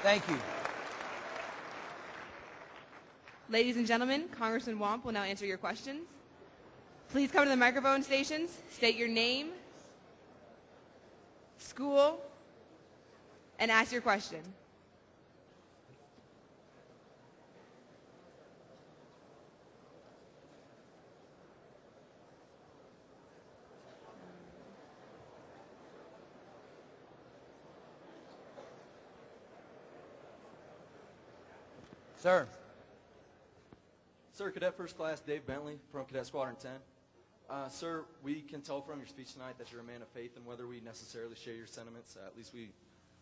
Thank you. Ladies and gentlemen, Congressman Womp will now answer your questions. Please come to the microphone stations, state your name, school, and ask your question. Sir. Sir, Cadet First Class Dave Bentley from Cadet Squadron 10. Sir, we can tell from your speech tonight that you're a man of faith, and whether we necessarily share your sentiments, at least we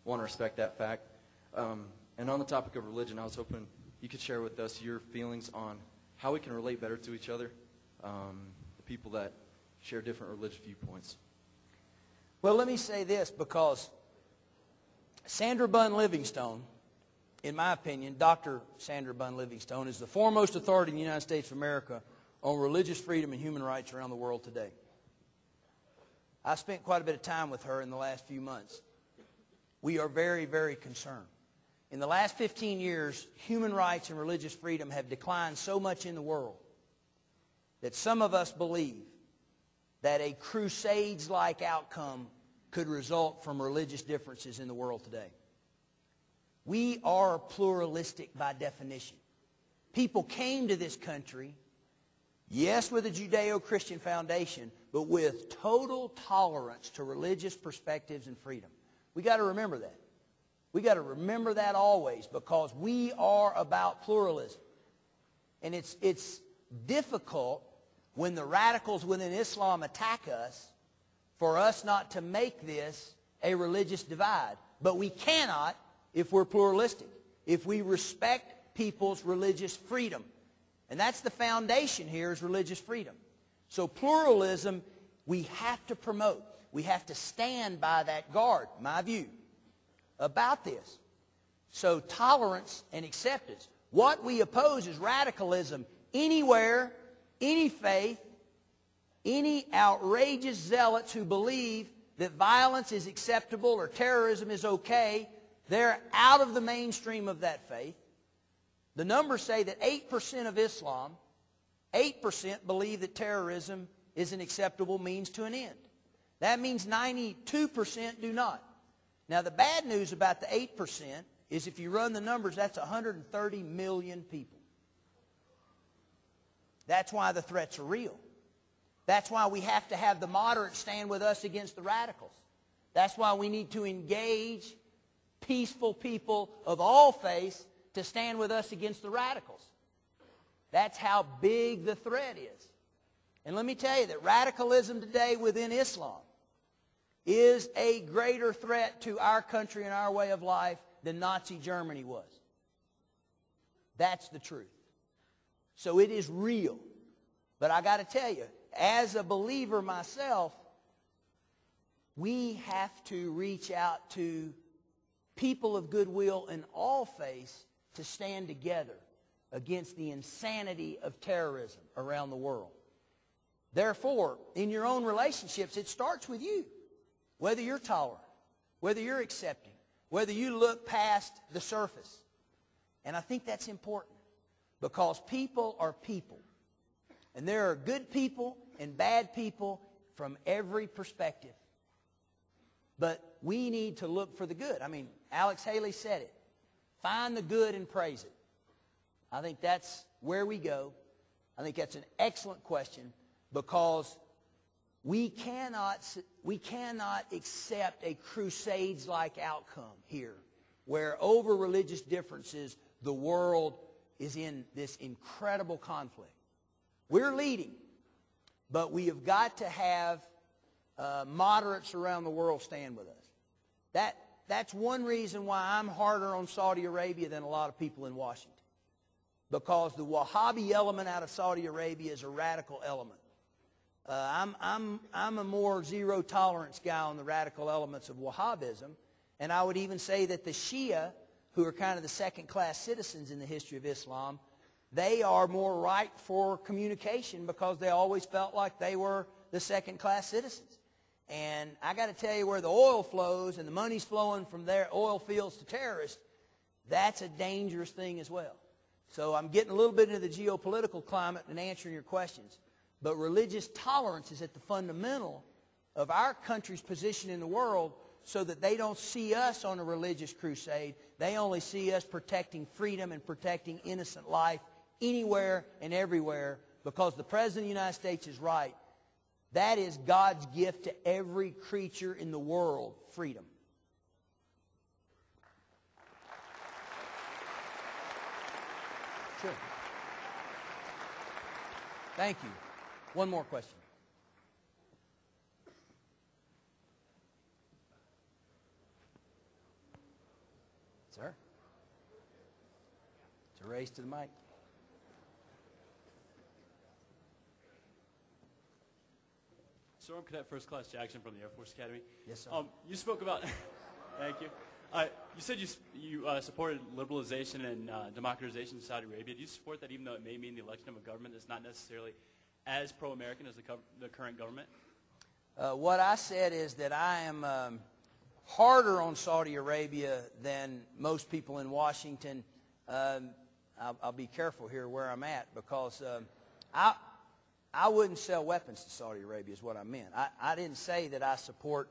want to respect that fact. And on the topic of religion, I was hoping you could share with us your feelings on how we can relate better to each other, the people that share different religious viewpoints. Well, let me say this, because Sandra Bunn Livingstone, in my opinion, Dr. Sandra Bunn Livingstone, is the foremost authority in the United States of America on religious freedom and human rights around the world today. I spent quite a bit of time with her in the last few months. We are very, very concerned. In the last 15 years, human rights and religious freedom have declined so much in the world that some of us believe that a Crusades-like outcome could result from religious differences in the world today. We are pluralistic by definition. People came to this country, yes, with a Judeo-Christian foundation, but with total tolerance to religious perspectives and freedom. We got to remember that. We got to remember that always, because we are about pluralism. And it's difficult when the radicals within Islam attack us for us not to make this a religious divide. But we cannot if we're pluralistic, if we respect people's religious freedom. And that's the foundation here, is religious freedom. So pluralism, we have to promote. We have to stand by that guard, my view, about this. So tolerance and acceptance. What we oppose is radicalism anywhere, any faith, any outrageous zealots who believe that violence is acceptable or terrorism is okay. They're out of the mainstream of that faith. The numbers say that 8% of Islam, 8% believe that terrorism is an acceptable means to an end. That means 92% do not. Now, the bad news about the 8% is if you run the numbers, that's 130 million people. That's why the threats are real. That's why we have to have the moderates stand with us against the radicals. That's why we need to engage peaceful people of all faiths to stand with us against the radicals. That's how big the threat is. And let me tell you that radicalism today within Islam is a greater threat to our country and our way of life than Nazi Germany was. That's the truth. So it is real. But I got to tell you, as a believer myself, we have to reach out to people of goodwill in all faiths to stand together against the insanity of terrorism around the world. Therefore, in your own relationships, it starts with you. Whether you're tolerant, whether you're accepting, whether you look past the surface. And I think that's important, because people are people. And there are good people and bad people from every perspective. But we need to look for the good. I mean, Alex Haley said it. Find the good and praise it. I think that's where we go. I think that's an excellent question, because we cannot accept a Crusades-like outcome here, where over religious differences the world is in this incredible conflict. We're leading, but we have got to have moderates around the world stand with us. That's one reason why I'm harder on Saudi Arabia than a lot of people in Washington, because the Wahhabi element out of Saudi Arabia is a radical element. I'm a more zero tolerance guy on the radical elements of Wahhabism, and I would even say that the Shia, who are kind of the second-class citizens in the history of Islam, they are more ripe for communication because they always felt like they were the second-class citizens. And I got to tell you, where the oil flows and the money's flowing from their oil fields to terrorists, That's a dangerous thing as well. So I'm getting a little bit into the geopolitical climate and answering your questions. But religious tolerance is at the fundamental of our country's position in the world, so that they don't see us on a religious crusade. They only see us protecting freedom and protecting innocent life anywhere and everywhere, because the President of the United States is right. That is God's gift to every creature in the world, freedom. Sure. Thank you. One more question. Sir? It's a race to the mic. So I'm Cadet First Class Jackson from the Air Force Academy. Yes, sir. You spoke about, thank you. You said you supported liberalization and democratization in Saudi Arabia. Do you support that, even though it may mean the election of a government that's not necessarily as pro-American as the current government? What I said is that I am harder on Saudi Arabia than most people in Washington. I'll be careful here where I'm at, because I wouldn't sell weapons to Saudi Arabia is what I meant. I didn't say that I support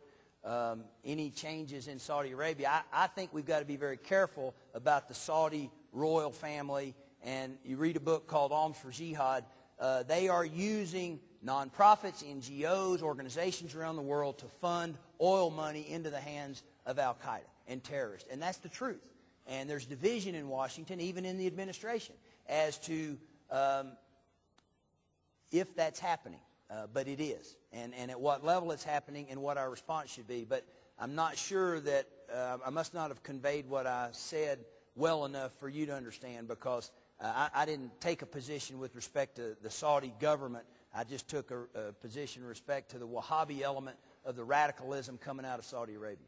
any changes in Saudi Arabia. I think we've got to be very careful about the Saudi royal family. And you read a book called Alms for Jihad. They are using nonprofits, NGOs, organizations around the world to fund oil money into the hands of Al-Qaeda and terrorists. And that's the truth. And there's division in Washington, even in the administration, as to if that's happening. But it is. And at what level it's happening and what our response should be. But I'm not sure that I must not have conveyed what I said well enough for you to understand, because I didn't take a position with respect to the Saudi government. I just took a position in respect to the Wahhabi element of the radicalism coming out of Saudi Arabia.